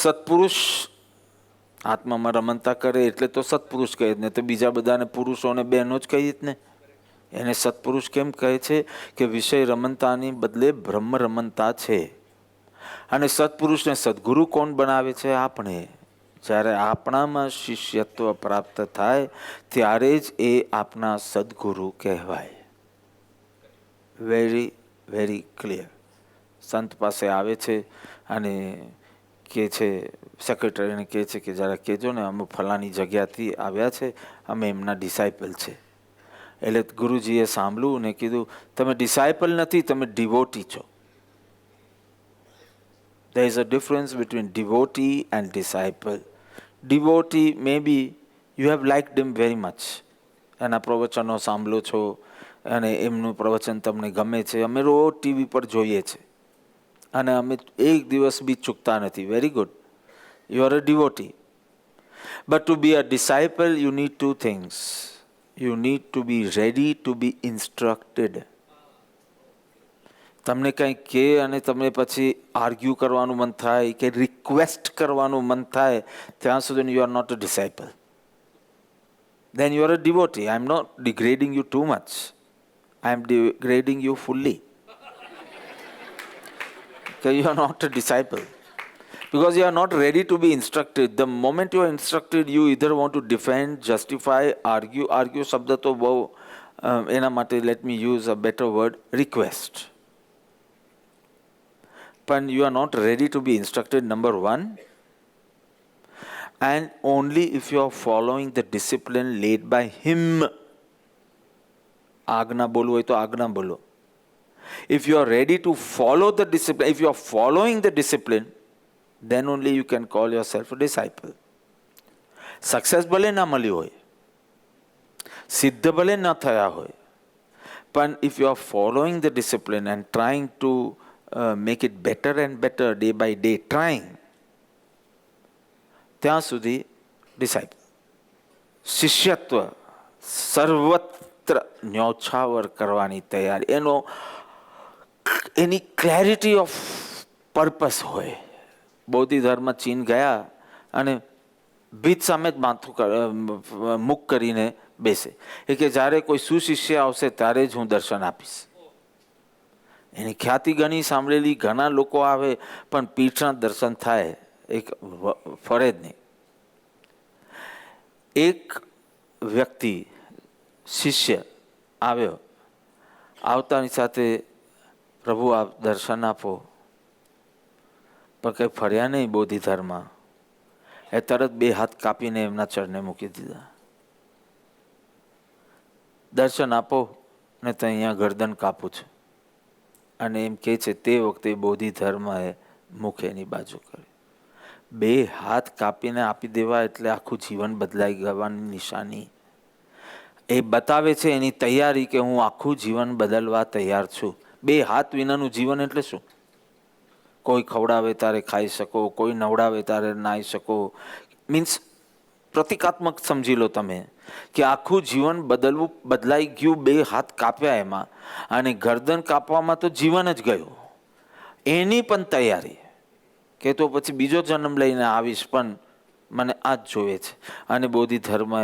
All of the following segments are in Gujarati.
સત્પુરુષ આત્મામાં રમણતા કરે એટલે તો સત્પુરુષ કહે ને, તો બીજા બધાને પુરુષોને બહેનો જ કહીએ જ ને. એને સત્પુરુષ કેમ કહે છે કે વિષય રમણતાની બદલે બ્રહ્મ રમણતા છે. અને સત્પુરુષને સદગુરુ કોણ બનાવે છે? આપણે. જ્યારે આપણામાં શિષ્યત્વ પ્રાપ્ત થાય ત્યારે જ એ આપણા સદગુરુ કહેવાય. Very very clear. સંત પાસે આવે છે અને કહે છે, સેક્રેટરીને કહે છે કે જરા કહેજો ને, અમે ફલાની જગ્યાથી આવ્યા છે, અમે એમના ડિસાઇપલ છે. એટલે ગુરુજીએ સાંભળ્યું ને કીધું, તમે ડિસાઇપલ નથી, તમે ડિવોટી છો. There is a difference between devotee and disciple. Devotee, maybe you have liked him very much. એના પ્રવચનો સાંભળો છો અને એમનું પ્રવચન તમને ગમે છે. અમે રોજ ટીવી પર જોઈએ છે અને અમે એક દિવસ બી ચૂકતા નથી. Very good, you are a devotee. But to be a disciple you need to things. You need to be ready to be instructed. તમને કંઈ કહે અને તમને પછી આર્ગ્યુ કરવાનું મન થાય કે રિક્વેસ્ટ કરવાનું મન થાય, ત્યાં સુધી you are not a disciple. Then you are a devotee. I am not degrading you too much. I am degrading you fully. Because you are not a disciple. Because you are not ready to be instructed. The moment you are instructed, you either want to defend, justify, argue. Argue શબ્દ તો બહુ એના માટે, let me use a better word, request. But you are not ready to be instructed, number one. And only if you are following the discipline laid by him. આજ્ઞા બોલવું હોય તો આજ્ઞા બોલો. If you are ready to follow the discipline, if you are following the discipline, then only you can call yourself a disciple. Success ભલે ના મળ્યું હોય, સિદ્ધ ભલે ના થયા હોય, પણ if you are following the discipline and trying to make it better and better day by day, trying, ત્યાં સુધી ડિસાઇપલ. શિષ્યત્વ સર્વત્ર ન્યોછાવર કરવાની તૈયારી, એની ક્લેરિટી ઓફ પર્પસ હોય. બૌદ્ધિ ધર્મ ચીન ગયા અને ભીત સામે જ માથું મુખ કરીને બેસે. એ કે જ્યારે કોઈ સુશિષ્ય આવશે ત્યારે જ હું દર્શન આપીશ. એની ખ્યાતિ ઘણી સાંભળેલી, ઘણા લોકો આવે, પણ પીઠના દર્શન થાય એક ફરે જ નહીં. એક વ્યક્તિ શિષ્ય આવ્યો, આવતાની સાથે પ્રભુ આપ દર્શન આપો, પણ કંઈ ફર્યા નહીં બોધિધરમાં. એ તરત બે હાથ કાપીને એમના ચરણે મૂકી દીધા. દર્શન આપો ને તો અહીંયા ગરદન કાપું છું. અને એમ કહે છે તે વખતે બોધિધર્મએ મુખ એની બાજુ કરી. બે હાથ કાપીને આપી દેવા એટલે આખું જીવન બદલાઈ ગવાની નિશાની. એ બતાવે છે એની તૈયારી કે હું આખું જીવન બદલવા તૈયાર છું. બે હાથ વિનાનું જીવન એટલે શું? કોઈ ખવડાવે તારે ખાઈ શકો, કોઈ નવડાવે તારે નાહી શકો. મીન્સ પ્રતિકાત્મક સમજી લો તમે કે આખું જીવન બદલાઈ ગયું બે હાથ કાપ્યા એમાં. અને ગરદન કાપવામાં તો જીવન જ ગયું. એની પણ તૈયારી કે તો પછી બીજો જન્મ લઈને આવીશ, પણ મને આ જ જોવે છે. અને બોધિ ધર્મએ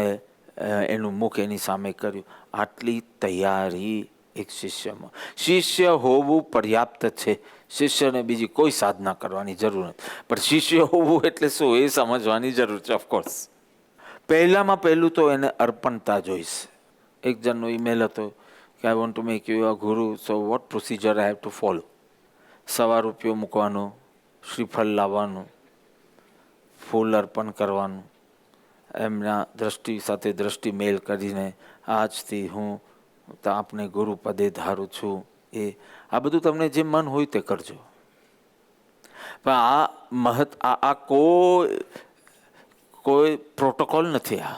એનું મુખ એની સામે કર્યું. આટલી તૈયારી એક શિષ્યમાં. શિષ્ય હોવું પર્યાપ્ત છે. શિષ્યને બીજી કોઈ સાધના કરવાની જરૂર નથી. પણ શિષ્ય હોવું એટલે શું એ સમજવાની જરૂર છે. ઓફકોર્સ પહેલામાં પહેલું તો એને અર્પણતા જોઈશ. એક જણનો ઈમેલ હતો કે I want to make you a guru, so what procedure I have to follow. સવા રૂપિયો મૂકવાનો, શ્રીફળ લાવવાનું, ફૂલ અર્પણ કરવાનું, એમના દ્રષ્ટિ સાથે દ્રષ્ટિ મેલ કરીને આજથી હું તો આપને ગુરુ પદે ધારું છું. આ બધું તમને જે મન હોય તે કરજો. પણ આ કોઈ પ્રોટોકોલ નથી. આ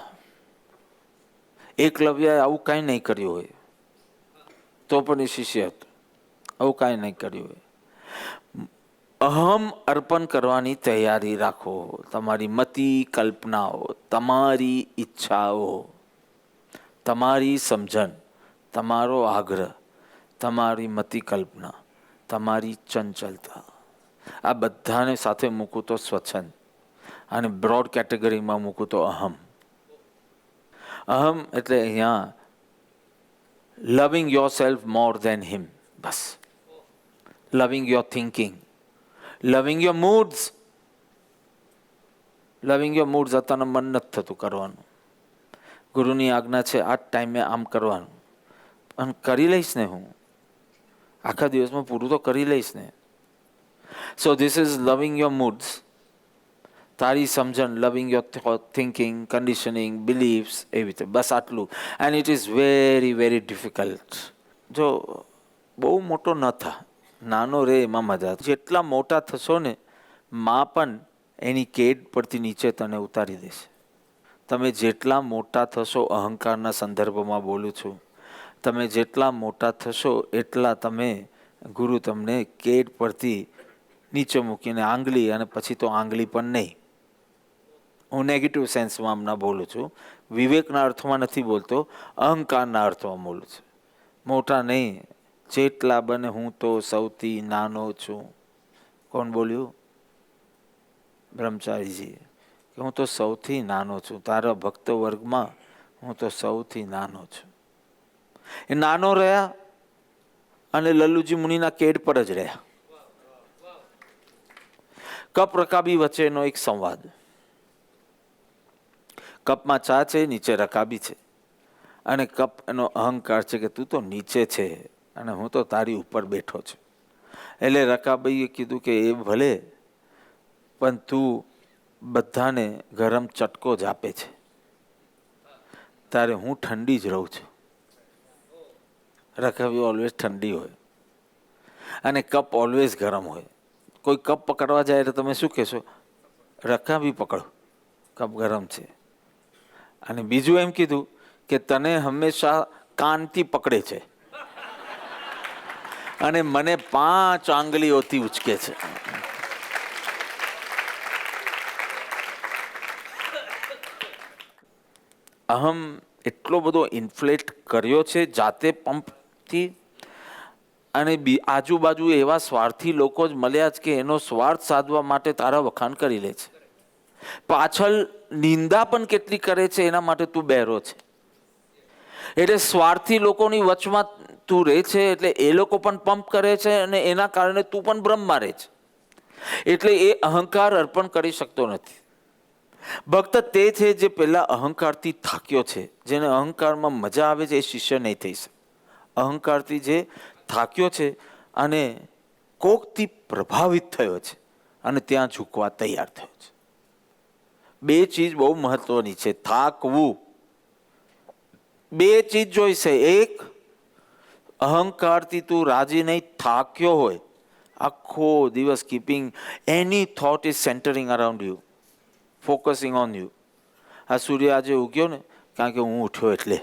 એકલવ્યએ આવું કાંઈ નહીં કર્યું હોય તો પણ એ શિષ્ય હતો. આવું કાંઈ નહીં કર્યું હોય. અહમ અર્પણ કરવાની તૈયારી રાખો. તમારી મતિ કલ્પનાઓ, તમારી ઈચ્છાઓ, તમારી સમજણ, તમારો આગ્રહ, તમારી મતિ કલ્પના, તમારી ચંચલતા, આ બધાને સાથે મૂકું તો સ્વચ્છંદ. અને બ્રોડ કેટેગરીમાં મૂકું તો અહમ. અહમ એટલે અહીંયા લવિંગ યોર સેલ્ફ મોર દેન હિમ. બસ. લવિંગ યોર થિંકિંગ, લવિંગ યોર મૂડ્સ. લવિંગ યોર મૂડ્સ અત્યારે મન નથી થતું કરવાનું. ગુરુની આજ્ઞા છે આ જ ટાઈમે આમ કરવાનું, અને કરી લઈશ ને હું આખા દિવસમાં પૂરું તો કરી લઈશ ને. સો ધીસ ઇઝ લવિંગ યોર મૂડ્સ. તારી સમજણ, લવિંગ યોર થિંકિંગ, કન્ડિશનિંગ, બિલીફ્સ, એવી રીતે બસ આટલું. And it is very very difficult. જો બહુ મોટો ન થા, નાનો રે એમાં મજા. જેટલા મોટા થશો ને માં પણ એની કેડ પરથી નીચે તને ઉતારી દેશે. તમે જેટલા મોટા થશો, અહંકારના સંદર્ભમાં બોલું છું, તમે જેટલા મોટા થશો એટલા તમે ગુરુ તમને કેડ પરથી નીચે મૂકીને આંગળી, અને પછી તો આંગળી પણ નહીં. હું નેગેટિવ સેન્સમાં હમણાં બોલું છું, વિવેકના અર્થમાં નથી બોલતો, અહંકારના અર્થમાં બોલું છું. મોટા નહીં, જેટલા બને હું તો સૌથી નાનો છું. કોણ બોલ્યું? બ્રહ્મચારીજી કે હું તો સૌથી નાનો છું, તારા ભક્ત વર્ગમાં હું તો સૌથી નાનો છું. એ નાનો રહ્યા અને લલ્લુજી મુનિના કેડ પર જ રહ્યા. કપ રકાબી વચ્ચેનો એક સંવાદ. કપમાં ચા છે, નીચે રકાબી છે, અને કપ એનો અહંકાર છે કે તું તો નીચે છે અને હું તો તારી ઉપર બેઠો છું. એટલે રકાબીએ કીધું કે એ ભલે, પણ તું બધાને ગરમ ચટકો જ આપે છે, તારે હું ઠંડી જ રહું છું. રકાબી ઓલવેઝ ઠંડી હોય અને કપ ઓલવેઝ ગરમ હોય. કોઈ કપ પકડવા જાય એટલે તમે શું કહેશો? રકાબી પકડો, કપ ગરમ છે. અને બીજું એમ કીધું કે તને હંમેશા કાનથી પકડે છે અને મને 5 આંગળીઓથી ઉચકે છે. અહમ એટલો બધો ઇન્ફ્લેટ કર્યો છે જાતે પંપથી, અને આજુબાજુ એવા સ્વાર્થી લોકો જ મળ્યા છે કે એનો સ્વાર્થ સાધવા માટે તારા વખાણ કરી લે છે. પાછળ નિંદા પણ કેટલી કરે છે એના માટે તું બહેરો છે. એટલે સ્વાર્થી લોકોની વચમાં તું રહે છે, એટલે એ લોકો પણ પંપ કરે છે અને એના કારણે તું પણ બ્રહ્મમાં રહે છે. એટલે એ અહંકાર અર્પણ કરી શકતો નથી. ભક્ત તે છે જે પહેલા અહંકારથી થાક્યો છે. જેને અહંકારમાં મજા આવે છે એ શિષ્ય નહીં થઈ શકે. અહંકારથી જે થાક્યો છે અને કોકથી પ્રભાવિત થયો છે અને ત્યાં ઝૂકવા તૈયાર થયો છે. 2 ચીજ બહુ મહત્વની છે. થાકવું, 2 ચીજ જોઈશે. એક, અહંકારથી તું રાજી નહીં, થાક્યો હોય, આખો દિવસ keeping any thought is centring around you, focusing on you. આ સૂર્ય આજે ઉગ્યો ને કારણ કે હું ઉઠ્યો એટલે.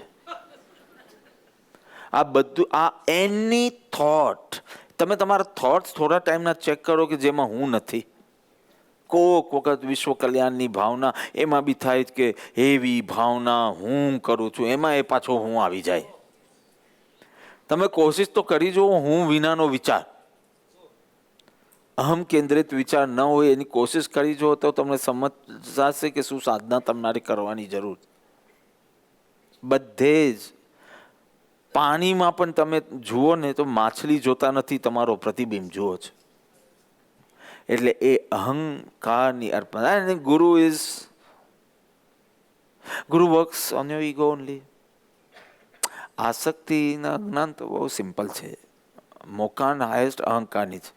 આ બધું, આ એની થોટ. તમે તમારા થોટ્સ થોડા ટાઈમના ચેક કરો કે જેમાં હું નથી. કોક વખત વિશ્વ કલ્યાણની ભાવના, એમાં બી થાય કે એવી ભાવના હું કરું છું, એમાં એ પાછો હું આવી જાય. તમે કોશિશ તો કરી જુઓ, હું વિનાનો વિચાર, અહમ કેન્દ્રિત વિચાર ન હોય એની કોશિશ કરી જુઓ તો તમને સમજાશે કે શું સાધના તમારે કરવાની જરૂર. બધે જ પાણીમાં પણ તમે જુઓ ને તો માછલી જોતા નથી, તમારો પ્રતિબિંબ જુઓ છો. એટલે એ અહંકારની અર્પણ. Guru works on your ego only. આસક્તિના જ્ઞાન તો બહુ સિમ્પલ છે. મોકાન હાઈએસ્ટ અહંકારની છે.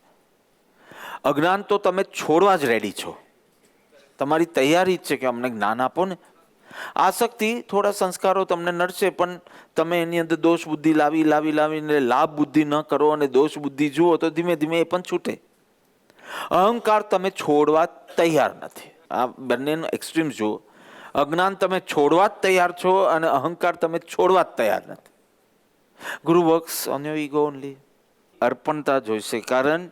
અજ્ઞાન તો તમે છોડવા જ રેડી છો, તમારી તૈયારી જ છે કે અમને જ્ઞાન આપો ને. આસક્તિ, થોડા સંસ્કારો તમને નડશે, પણ તમે એની અંદર દોષ બુદ્ધિ લાવીને લાભ બુદ્ધિ ન કરો અને દોષ બુદ્ધિ જુઓ તો ધીમે ધીમે એ પણ છૂટે. અહંકાર તમે છોડવા તૈયાર નથી. આ બંનેનો એક્સ્ટ્રીમ જુઓ. અજ્ઞાન તમે છોડવા જ તૈયાર છો અને અહંકાર તમે છોડવા જ તૈયાર નથી. Guru works on your ego only. અર્પણતા જોઈશે, કારણ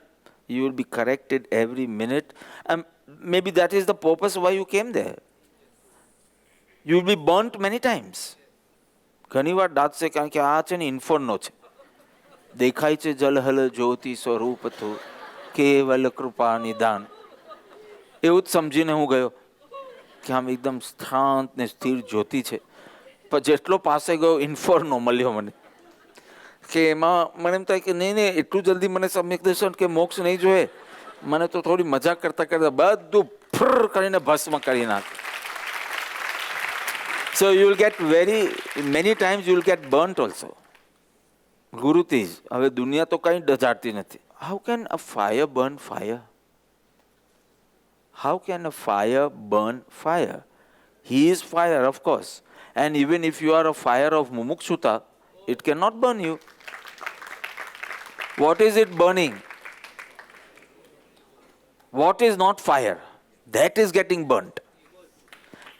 you will be corrected every minute, and maybe that is the purpose why you came there. You will be burnt many times. ઘણી વાર દાટશે, કારણ કે આ છે ને ઇન્ફર્નો છે. દેખાય છે જલહલ જ્યોતિ સ્વરૂપ તો કેવલ કૃપા નિદાન, એવું જ સમજીને હું ગયો. કે આમ એકદમ શાંત ને સ્થિર જ્યોતિ છે, પણ જેટલો પાસે ગયો ઇન્ફર્નો મળ્યો મને, કે એમાં મને એમ થાય કે નહીં એટલું જલ્દી મને સમ્યક દર્શન કે મોક્ષ નહીં જોઈએ. મને તો થોડી મજા કરતા કરતા બધું ફર કરીને ભસ્મ કરી નાખ. So you will get many times you will get burnt also. ગુરુ તેજ. હવે દુનિયા તો કઈ ડજાડતી નથી. How can a fire burn fire? How can a fire burn fire? He is fire, of course. And even if you are a fire of mumukshutta, it cannot burn you. What is it burning? What is not fire? That is getting burnt.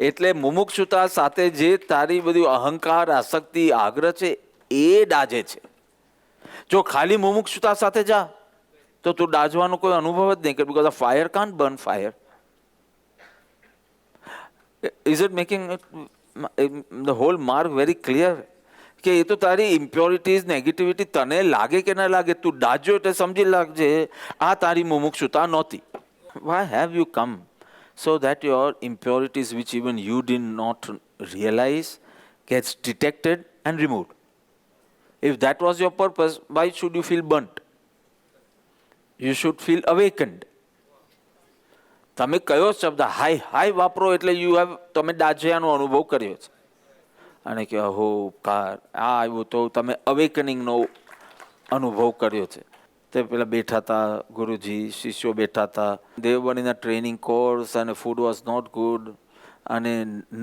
એટલે મુમુક્ષુતા સાથે જે તારી બધું અહંકાર, આસક્તિ, આગ્રહ છે એ દાજે છે. જો ખાલી મુમુક્ષુતા સાથે જા તો તું દાજવાનો કોઈ અનુભવ જ નહીં કરે, because fire can't burn fire. Is it making the whole mark very clear? કે એ તો તારી ઇમ્પ્યોરિટીઝ, નેગેટિવિટી તને લાગે કે ના લાગે, તું દાજો એટલે સમજી લાગજે આ તારી મુમુક્ષુતા નહોતી. Why have you come? So that your impurities, which even you did not realize, gets detected and removed. If that was your purpose, why should you feel burnt? You should feel awakened. તમે કયો શબ્દ હાય હાય વાપરો એટલે તમે દાજ્યાનો અનુભવ કર્યો છે, અને કે અહો ઉપકાર આ આવ્યો તો તમે અવેકનિંગનો અનુભવ કર્યો છે. તે પેલા બેઠા હતા ગુરુજી, શિષ્યો બેઠા હતા, દેવબનીના ટ્રેનિંગ કોર્સ, અને ફૂડ વોઝ નોટ ગુડ, અને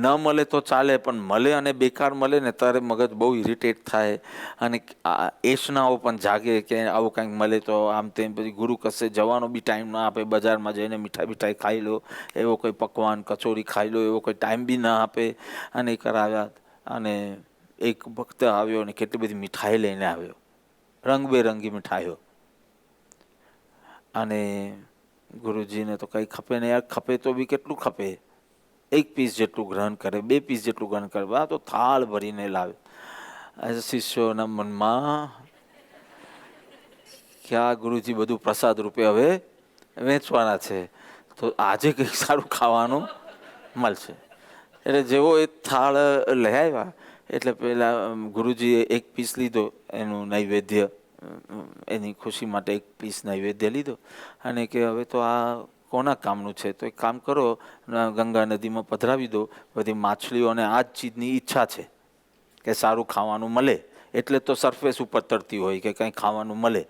ન મળે તો ચાલે પણ મળે અને બેકાર મળે ને ત્યારે મગજ બહુ ઇરિટેટ થાય, અને એશનાઓ પણ જાગે કે આવું કંઈક મળે તો આમ તેમ. પછી ગુરુ કશે જવાનો બી ટાઈમ ના આપે, બજારમાં જઈને મીઠાઈ ખાઈ લો, એવો કોઈ પકવાન કચોરી ખાઈ લો, એવો કોઈ ટાઈમ બી ના આપે. અને એ કરાવ્યા, અને એક ભક્ત આવ્યો અને કેટલી બધી મીઠાઈ લઈને આવ્યો, રંગબેરંગી મીઠાઈઓ. અને ગુરુજીને તો કંઈ ખપે ને યાર, ખપે તો બી કેટલું ખપે, એક પીસ જેટલું ગ્રહણ કરે, 2 પીસ જેટલું ગ્રહણ કરે, આ તો થાળ ભરીને લાવે. શિષ્યોના મનમાં કે આ ગુરુજી બધું પ્રસાદ રૂપે હવે વેચવાના છે, તો આજે કંઈક સારું ખાવાનું મળશે. એટલે જેવો એ થાળ લઈ આવ્યા એટલે પેલા ગુરુજીએ 1 પીસ લીધો, એનું નૈવેદ્ય, એની ખુશી માટે 1 પીસ નૈવેદ્ય લીધો, અને કે હવે તો આ કોના કામનું છે, તો એક કામ કરો, ગંગા નદીમાં પધરાવી દો. બધી માછલીઓને આ જ ચીજની ઈચ્છા છે કે સારું ખાવાનું મળે, એટલે તો સરફેસ ઉપર તરતી હોય કે કંઈ ખાવાનું મળે.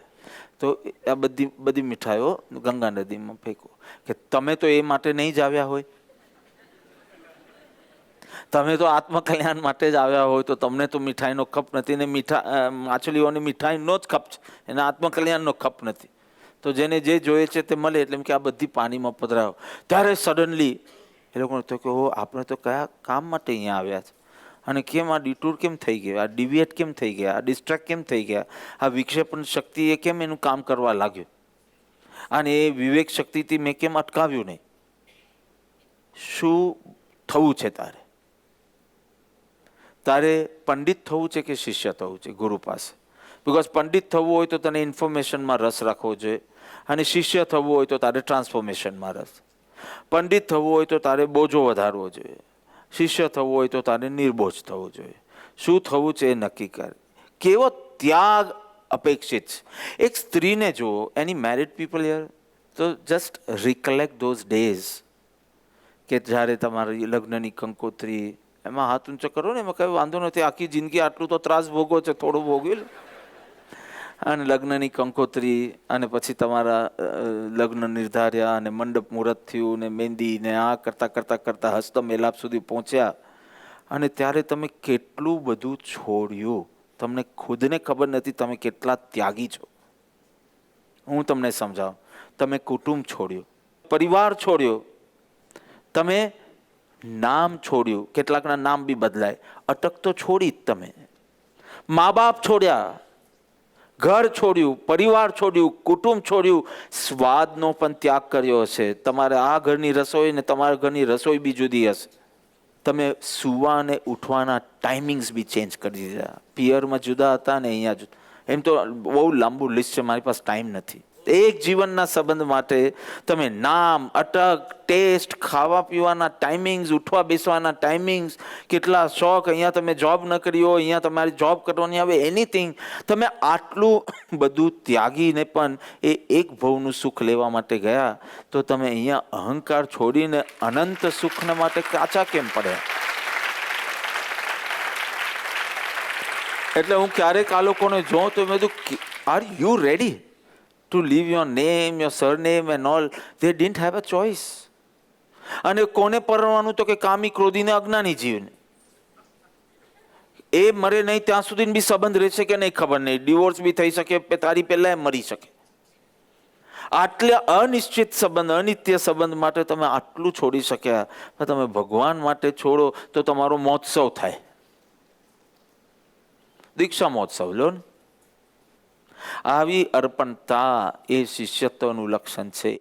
તો આ બધી મીઠાઈઓ ગંગા નદીમાં ફેંકો. કે તમે તો એ માટે નહીં જ આવ્યા હોય, તમે તો આત્મકલ્યાણ માટે જ આવ્યા હોય, તો તમને તો મીઠાઈનો કપ નથી, ને માછલીઓને મીઠાઈનો જ કપ છે, એને આત્મકલ્યાણનો કપ નથી. તો જેને જે જોઈએ છે તે મળે, એટલે એમ કે આ બધી પાણીમાં પધરાવો. ત્યારે સડનલી એ લોકોને તો કે ઓ આપણે તો કયા કામ માટે અહીંયા આવ્યા છે, અને કેમ આ ડિટૂર કેમ થઈ ગયા, આ ડિવિએટ કેમ થઈ ગયા, આ ડિસ્ટ્રેક્ટ કેમ થઈ ગયા, આ વિક્ષેપણ શક્તિ એ કેમ એનું કામ કરવા લાગ્યું, અને એ વિવેક શક્તિથી મેં કેમ અટકાવ્યું નહીં. શું થવું છે તારે? તારે પંડિત થવું છે કે શિષ્ય થવું છે ગુરુ પાસે? બિકોઝ પંડિત થવું હોય તો તને ઇન્ફોર્મેશનમાં રસ રાખવો જોઈએ, અને શિષ્ય થવું હોય તો તારે ટ્રાન્સફોર્મેશનમાં રસ. પંડિત થવું હોય તો તારે બોજો વધારવો જોઈએ, શિષ્ય થવું હોય તો તારે નિર્બોજ થવું જોઈએ. શું થવું છે એ નક્કી કર. કેવો ત્યાગ અપેક્ષિત છે. એક સ્ત્રીને જુઓ, એની મેરિડ પીપલ યર, તો જસ્ટ રિકલેક્ટ ધોઝ ડેઝ કે જ્યારે તમારી લગ્નની કંકોત્રી, એમાં હાથ ઊંચો કરો ને, એમાં કંઈ વાંધો નથી, આખી જિંદગી આટલું તો ત્રાસ ભોગવો છે, થોડું ભોગવી લો. અને લગ્નની કંકોત્રી, અને પછી તમારા લગ્ન નિર્ધાર્યા, અને મંડપ મુહૂર્ત થયું, ને મહેંદી, ને આ કરતાં કરતાં કરતાં હસ્તમેલાપ સુધી પહોંચ્યા, અને ત્યારે તમે કેટલું બધું છોડ્યું, તમને ખુદને ખબર નથી તમે કેટલા ત્યાગી છો. હું તમને સમજાવું. તમે કુટુંબ છોડ્યું, પરિવાર છોડ્યો, તમે નામ છોડ્યું, કેટલાકના નામ બી બદલાય, અટક તો છોડી જ તમે. મા બાપ છોડ્યા, ઘર છોડ્યું, પરિવાર છોડ્યું, કુટુંબ છોડ્યું, સ્વાદનો પણ ત્યાગ કર્યો હશે. તમારે આ ઘરની રસોઈ ને તમારા ઘરની રસોઈ બી જુદી હશે. તમે સુવા અને ઉઠવાના ટાઈમિંગ્સ બી ચેન્જ કરી દીધા. પિયરમાં જુદા હતા ને અહીંયા જુદા. એમ તો બહુ લાંબુ લિસ્ટ છે, મારી પાસે ટાઈમ નથી. એક જીવનના સંબંધ માટે તમે નામ, અટક, ટેસ્ટ, ખાવા પીવાના ટાઈમિંગ્સ, ઉઠવા બેસવાના ટાઈમિંગ્સ, કેટલા શોખ, અહીંયા તમે જોબ ન કરી હોય, અહીંયા તમારી જોબ કરવાની આવે, એનીથિંગ, તમે આટલું બધું ત્યાગીને પણ એ એક ભવનું સુખ લેવા માટે ગયા, તો તમે અહીંયા અહંકાર છોડીને અનંત સુખના માટે કાચા કેમ પડ્યા? એટલે હું ક્યારેક આ લોકોને જોઉં તો મેં કીધું, are you ready to leave your name, your surname and all? They didn't have a choice. અને કોને પરણવાનું? તો કે કામી, ક્રોધીને, અજ્ઞાની જીવને. એ મરે નહીં ત્યાં સુધી બી સંબંધ રહેશે કે નહીં ખબર નહીં, ડિવોર્સ બી થઈ શકે, તારી પહેલા એ મરી શકે. આટલા અનિશ્ચિત સંબંધ, અનિત્ય સંબંધ માટે તમે આટલું છોડી શક્યા, તમે ભગવાન માટે છોડો તો તમારો મહોત્સવ થાય. દીક્ષા મહોત્સવ લો ને. આવી અર્પણતા એ શિષ્યત્વનું લક્ષણ છે.